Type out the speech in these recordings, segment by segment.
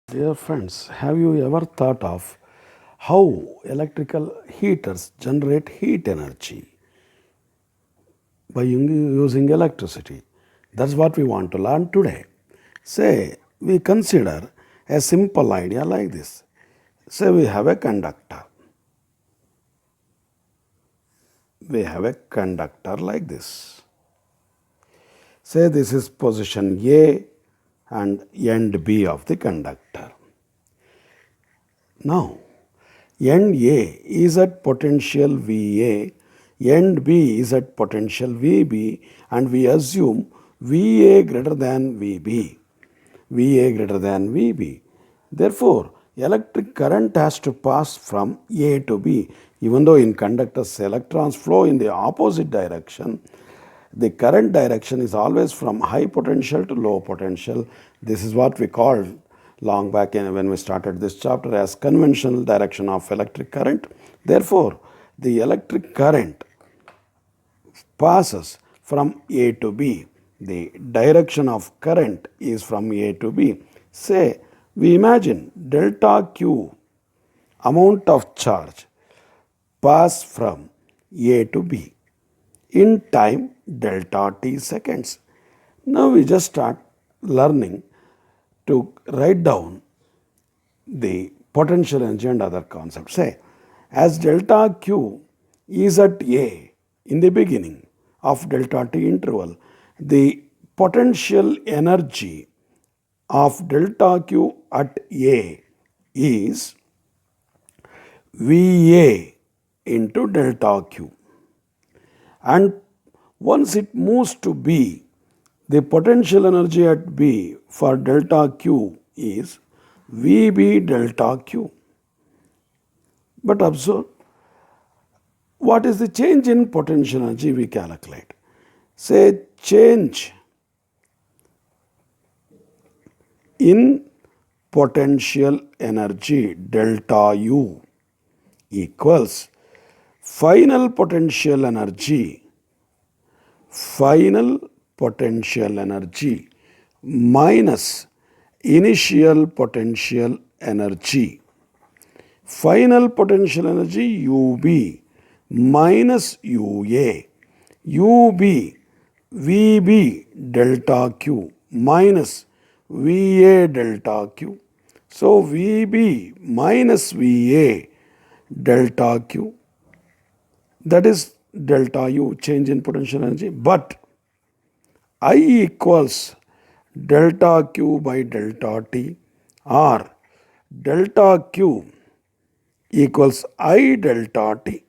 Dear friends, have you ever thought of how electrical heaters generate heat energy by using electricity? That's what we want to learn today. Say, we consider a simple idea like this. Say, we have a conductor. We have a conductor like this. Say, this is position A and end B of the conductor. Now, end A is at potential VA, end B is at potential VB, and we assume VA greater than VB. VA greater than VB. Therefore, electric current has to pass from A to B. Even though in conductors electrons flow in the opposite direction, the current direction is always from high potential to low potential. This is what we called long back when we started this chapter as conventional direction of electric current. Therefore, the electric current passes from A to B. The direction of current is from A to B. Say, we imagine delta Q amount of charge pass from A to B in time delta t seconds. Now we just start learning to write down the potential energy and other concepts. Say, as delta Q is at A in the beginning of delta t interval, the potential energy of delta Q at A is VA into delta Q. And once it moves to B, the potential energy at B for delta Q is VB delta Q. But observe, what is the change in potential energy we calculate? Say change in potential energy delta U equals final potential energy minus initial potential energy. Final potential energy UB minus UA. UB VB delta Q minus VA delta Q. So VB minus VA delta Q, that is delta U, change in potential energy, but I equals delta Q by delta T, or delta Q equals I delta T.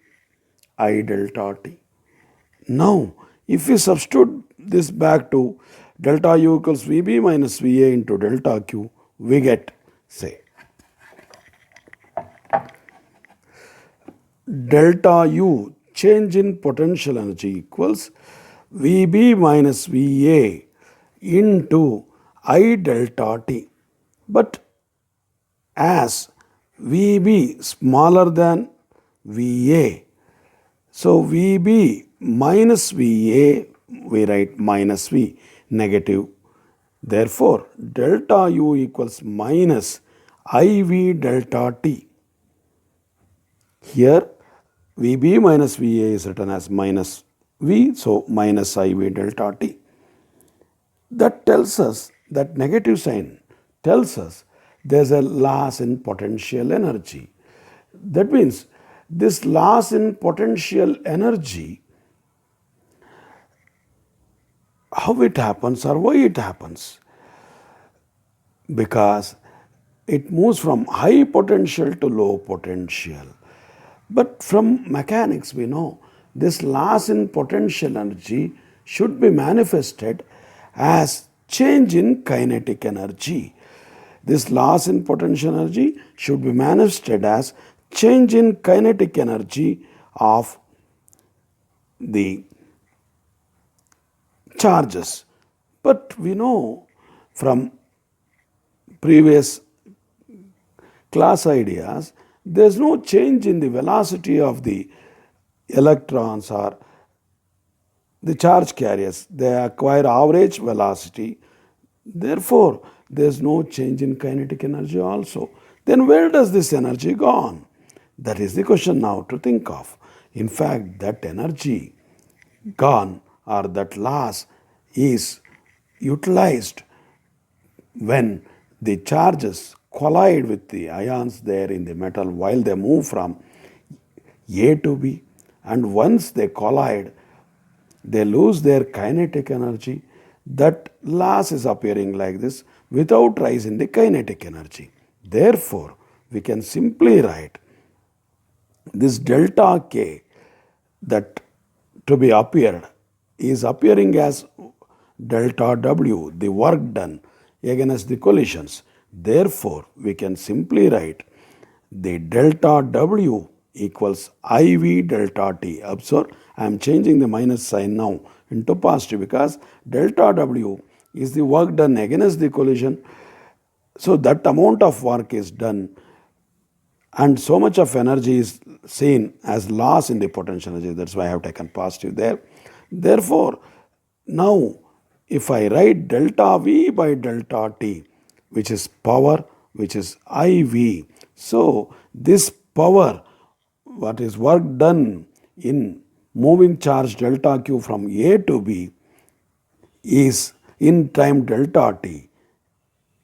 Now, if we substitute this back to delta U equals VB minus VA into delta Q, we get, say, delta U, change in potential energy, equals VB minus VA into I delta T. But as VB smaller than VA, so VB minus VA, we write minus V, negative. Therefore, delta U equals minus IV delta T. Here, VB minus VA is written as minus V, so minus IV delta T. That tells us, that negative sign tells us there's a loss in potential energy. That means this loss in potential energy, how it happens or why it happens? Because it moves from high potential to low potential. But from mechanics we know this loss in potential energy should be manifested as change in kinetic energy. This loss in potential energy should be manifested as change in kinetic energy of the charges. But we know from previous class ideas, there's no change in the velocity of the electrons or the charge carriers. They acquire average velocity. Therefore, there's no change in kinetic energy also. Then where does this energy gone? That is the question now to think of. In fact, that energy gone or that loss is utilized when the charges collide with the ions there in the metal while they move from A to B, and once they collide, they lose their kinetic energy. That loss is appearing like this without rise in the kinetic energy. Therefore, we can simply write this delta K that to be appeared is appearing as delta W, the work done against the collisions. Therefore, we can simply write the delta W equals IV delta T. Observe, I am changing the minus sign now into positive because delta W is the work done against the collision. So that amount of work is done and so much of energy is seen as loss in the potential energy. That's why I have taken positive there. Therefore, now if I write delta V by delta T, which is power, which is IV. So this power, what is work done in moving charge delta Q from A to B, is in time delta T.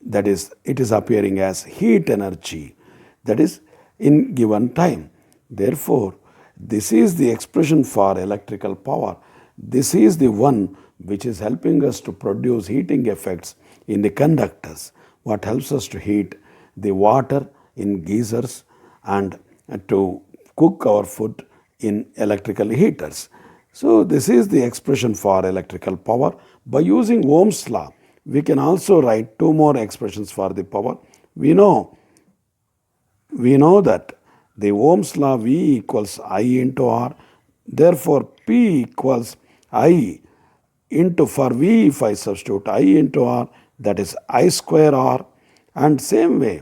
That is, it is appearing as heat energy, that is in given time. Therefore, this is the expression for electrical power. This is the one which is helping us to produce heating effects in the conductors. What helps us to heat the water in geysers and to cook our food in electrical heaters. So this is the expression for electrical power. By using Ohm's law, we can also write two more expressions for the power. We know that the Ohm's law V equals I into R. Therefore, P equals I into, for V if I substitute I into R, that is I square R. And same way,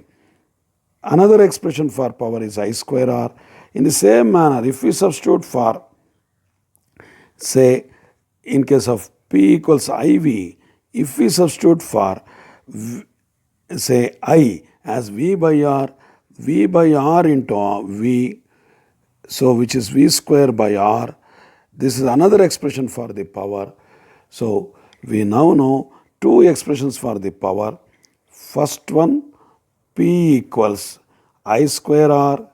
another expression for power is I square R. In the same manner, if we substitute for, say, in case of P equals IV, if we substitute for, say, I as V by R into V, so which is V square by R, this is another expression for the power. So we now know two expressions for the power. First one, P equals I square R.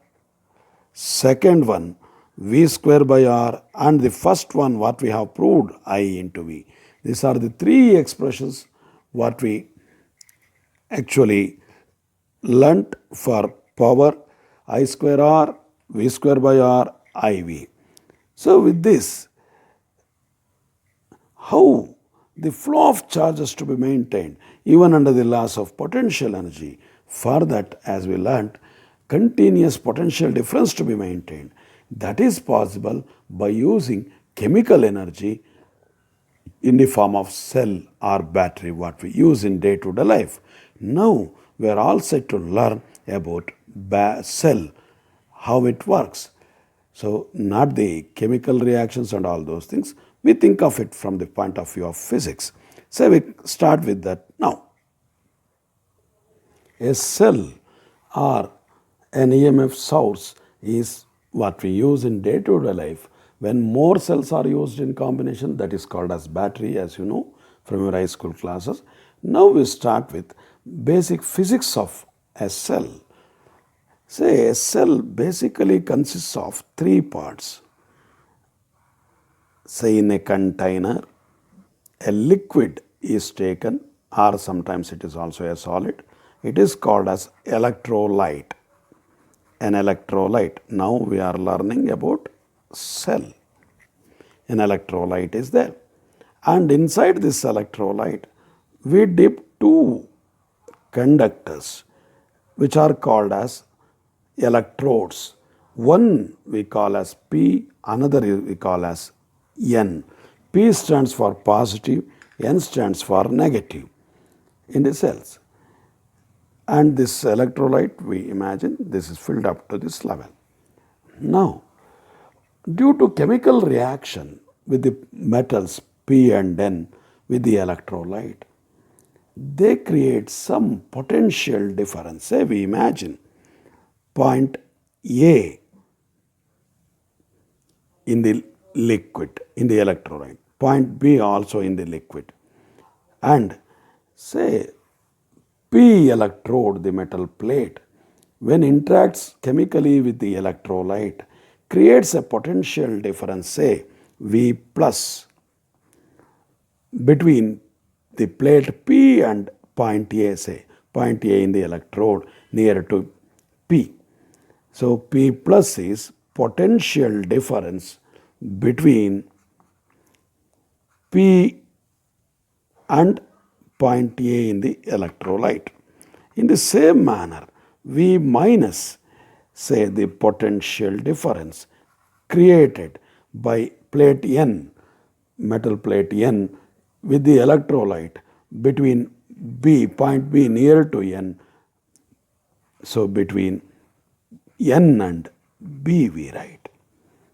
Second one, V square by R. And the first one, what we have proved, I into V. These are the three expressions what we actually learnt for power: I square R, V square by R, IV. So with this, how the flow of charges to be maintained even under the loss of potential energy? For that, as we learnt, continuous potential difference to be maintained. That is possible by using chemical energy in the form of cell or battery, what we use in day-to-day life. Now we are all set to learn about cell, how it works. So not the chemical reactions and all those things. We think of it from the point of view of physics. So we start with that now. A cell or an EMF source is what we use in day-to-day life. When more cells are used in combination, that is called as battery, as you know from your high school classes. Now we start with basic physics of a cell. Say a cell basically consists of three parts. Say in a container, a liquid is taken, or sometimes it is also a solid. It is called as electrolyte. An electrolyte. Now we are learning about cell. An electrolyte is there. And inside this electrolyte, we dip two conductors which are called as electrodes. One we call as P, another we call as N. P stands for positive, N stands for negative in the cells. And this electrolyte, we imagine, this is filled up to this level. Now, due to chemical reaction with the metals P and N with the electrolyte, they create some potential difference. Say we imagine point A in the liquid, in the electrolyte, point B also in the liquid, and say P electrode, the metal plate, when interacts chemically with the electrolyte, creates a potential difference, say V plus, between the plate P and point A, say point A in the electrode near to P. So P plus is potential difference between P and point A in the electrolyte. In the same manner, V minus, say the potential difference created by plate N, metal plate N, with the electrolyte between B, point B near to N, so between N and B we write.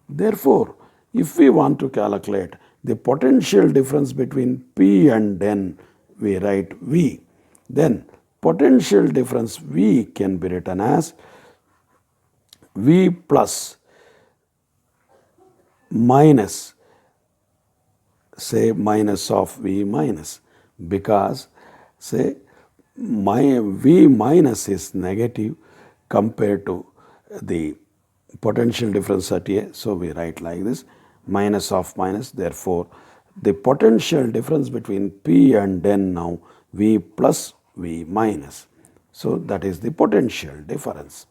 Therefore, if we want to calculate the potential difference between P and N, we write V. Then potential difference V can be written as V plus minus, say minus of V minus, because say my V minus is negative compared to the potential difference at A. So we write like this, minus of minus. Therefore, the potential difference between P and N now V plus V minus. So that is the potential difference.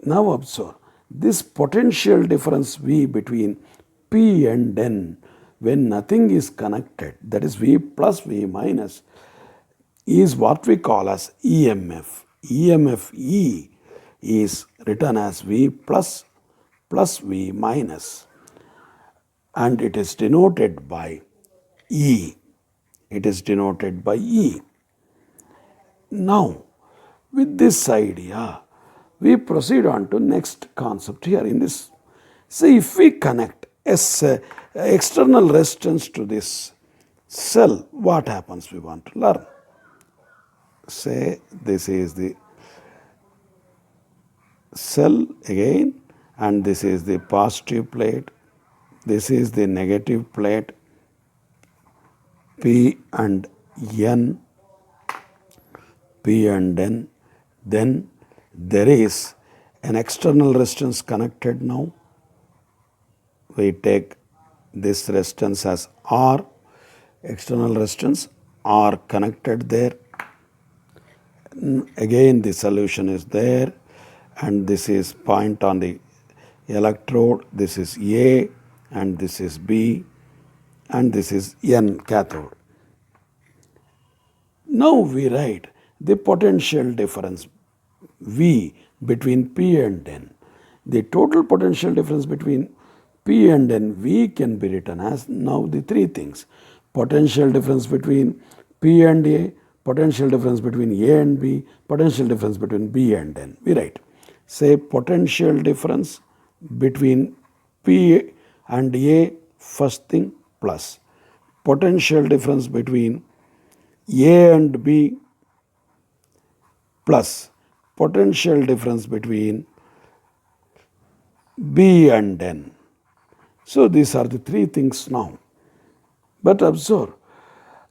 Now observe, this potential difference V between P and N, when nothing is connected, that is V plus V minus, is what we call as EMF. EMF E is written as V plus V minus, and it is denoted by E. It is denoted by E. Now, with this idea, we proceed on to next concept here in this. See, if we connect external resistance to this cell, what happens we want to learn. Say this is the cell again, and this is the positive plate, this is the negative plate, P and N, P and N. Then there is an external resistance connected now. We take this resistance as R, external resistance R connected there. Again the solution is there, and this is point on the electrode, this is A and this is B and this is N cathode. Now we write the potential difference V between P and N. The total potential difference between P and N, V can be written as now the three things: potential difference between P and A, potential difference between A and B, potential difference between B and N. We write, say potential difference between P and A, first thing, plus potential difference between A and B, plus potential difference between B and N. So these are the three things now. But observe,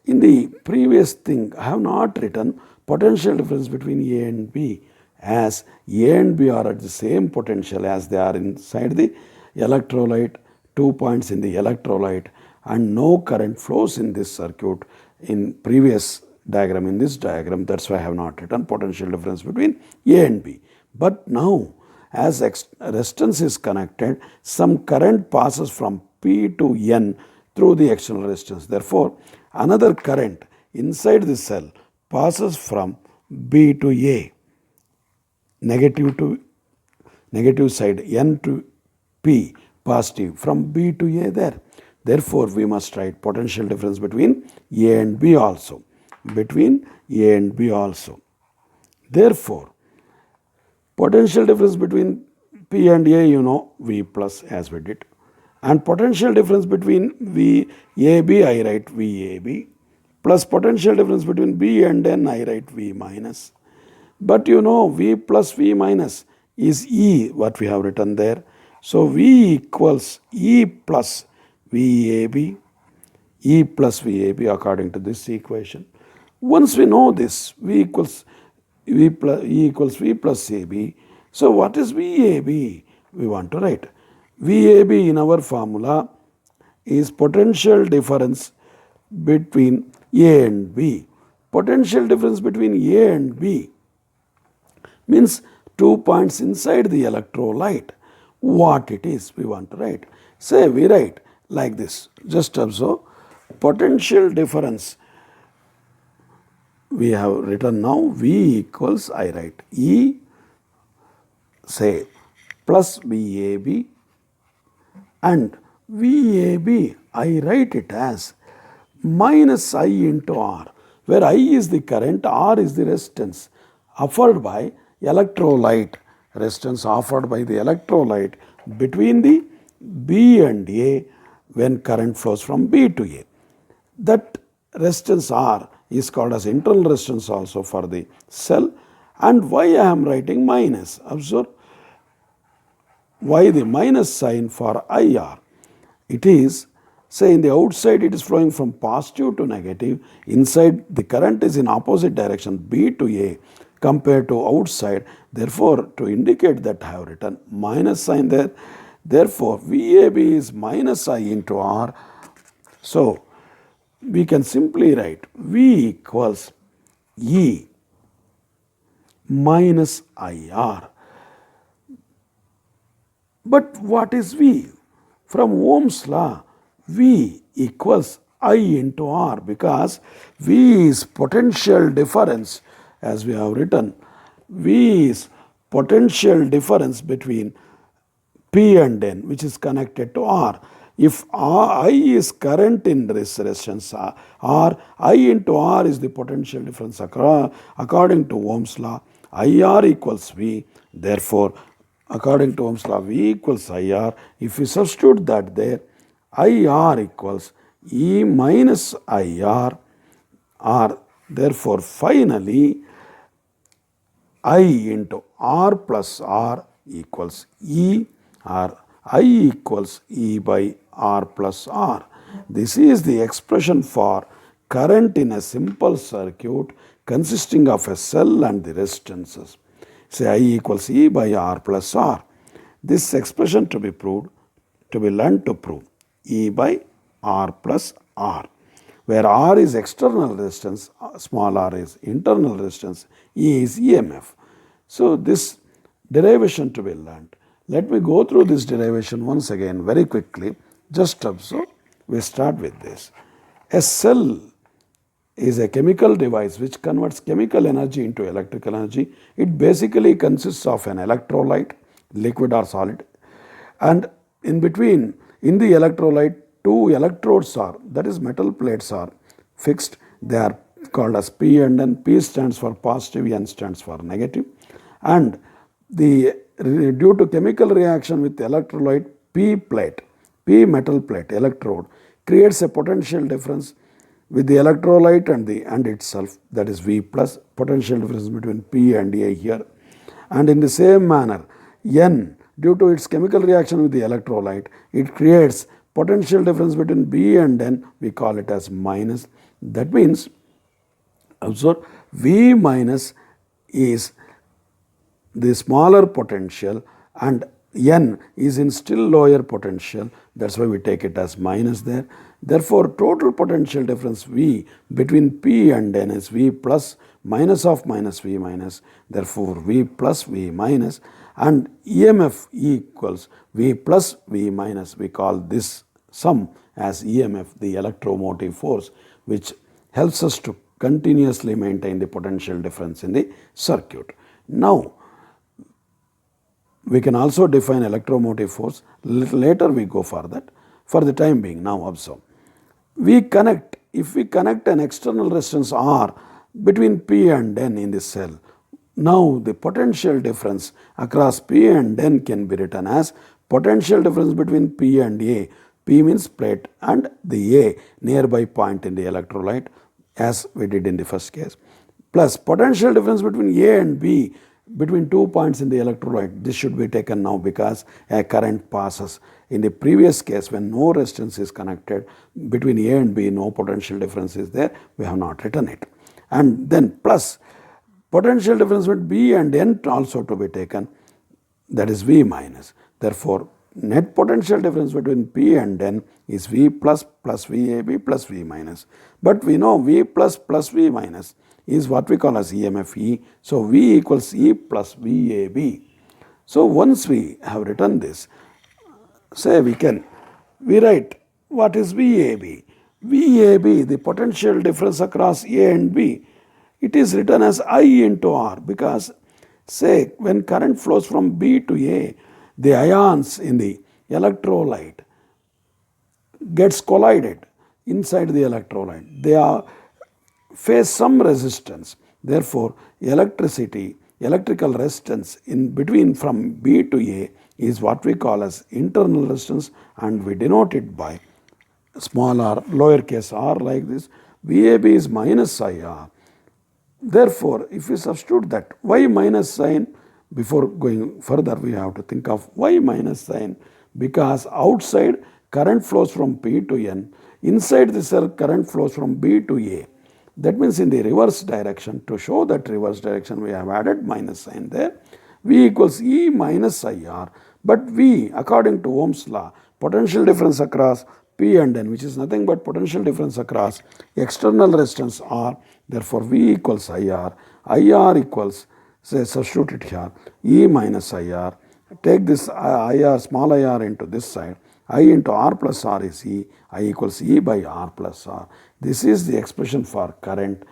in the previous thing, I have not written potential difference between A and B, as A and B are at the same potential as they are inside the electrolyte, 2 points in the electrolyte, and no current flows in this circuit in previous diagram. In this diagram, that's why I have not written potential difference between A and B. But now, as resistance is connected, some current passes from P to N through the external resistance. Therefore, another current inside the cell passes from B to A, negative to negative side, N to P, positive, from B to A there. Therefore, we must write potential difference between A and B also. Between A and B also. Therefore, potential difference between P and A, you know, V plus as we did. And potential difference between VAB, I write VAB plus potential difference between B and N, I write V minus. But you know V plus V minus is E, what we have written there. So V equals E plus VAB, E plus VAB according to this equation. Once we know this, V equals E equals V plus AB. So what is VAB? We want to write. VAB in our formula is potential difference between A and B. Potential difference between A and B means 2 points inside the electrolyte. What it is we want to write. Say we write like this. Just observe. Potential difference we have written now. V equals, I write E, say plus VAB, and VAB I write it as minus I into R, where I is the current, R is the resistance offered by electrolyte, resistance offered by the electrolyte between the B and A when current flows from B to A. That resistance R is called as internal resistance also for the cell. And why I am writing minus? Observe why the minus sign for IR. It is, say in the outside it is flowing from positive to negative, inside the current is in opposite direction B to A compared to outside. Therefore, to indicate that I have written minus sign there. Therefore, VAB is minus I into R. So, we can simply write V equals E minus IR. But what is V? From Ohm's law, V equals I into R, because V is potential difference, as we have written. V is potential difference between P and N, which is connected to R. If I is current in this resistance R, I into R is the potential difference according to Ohm's law. IR equals V. Therefore, according to Ohm's law, V equals IR. If we substitute that there, IR equals E minus IR, R. Therefore, finally, I into R plus R equals E, or I equals E by R plus R. This is the expression for current in a simple circuit consisting of a cell and the resistances. Say I equals E by R plus R. This expression to be proved, to be learned to prove E by R plus R, where R is external resistance, small r is internal resistance, E is EMF. So this derivation to be learned. Let me go through this derivation once again very quickly. Just observe. We start with this. A cell is a chemical device which converts chemical energy into electrical energy. It basically consists of an electrolyte, liquid or solid, and in between, in the electrolyte, two electrodes are, that is metal plates are fixed. They are called as P and N. P stands for positive, N stands for negative. And due to chemical reaction with electrolyte, P plate, P metal plate, electrode, creates a potential difference with the electrolyte and itself, that is V plus, potential difference between P and A here. And in the same manner, N, due to its chemical reaction with the electrolyte, it creates potential difference between B and N. We call it as minus. That means, observe, V minus is the smaller potential and N is in still lower potential. That's why we take it as minus there. Therefore, total potential difference V between P and N is V plus minus of minus V minus. Therefore, V plus V minus, and EMF equals V plus V minus. We call this sum as EMF, the electromotive force, which helps us to continuously maintain the potential difference in the circuit. Now, we can also define electromotive force. Later we go for that. For the time being, now observe. If we connect an external resistance R between P and N in the cell, now the potential difference across P and N can be written as potential difference between P and A. P means plate and the A, nearby point in the electrolyte. as we did in the first case, plus potential difference between A and B between 2 points in the electrolyte. This should be taken now because a current passes. In the previous case, when no resistance is connected between A and B, no potential difference is there, we have not written it. And then plus potential difference between B and N also to be taken, that is V minus. Therefore, net potential difference between P and N is V plus VAB plus V minus. But we know V plus V minus is what we call as EMF E. So, V equals E plus VAB. So, once we have written this, say we write what is VAB. VAB, the potential difference across A and B, it is written as I into R because say when current flows from B to A, the ions in the electrolyte gets collided inside the electrolyte. They face some resistance. Therefore, electrical resistance in between from B to A is what we call as internal resistance, and we denote it by small r, lowercase r like this. VAB is minus IR. Therefore, if we substitute that y minus sign, before going further we have to think of y minus sign because outside current flows from P to N, inside the cell current flows from B to A. That means in the reverse direction. To show that reverse direction we have added minus sign there. V equals E minus IR, but V according to Ohm's law, potential difference across P and N, which is nothing but potential difference across external resistance R. Therefore, V equals IR. IR equals, say substitute it here, E minus IR. Take this IR, small IR into this side. I into R plus R is E. I equals E by R plus R. This is the expression for current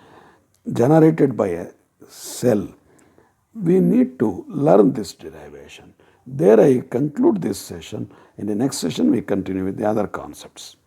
generated by a cell. We need to learn this derivation. There I conclude this session. In the next session we continue with the other concepts.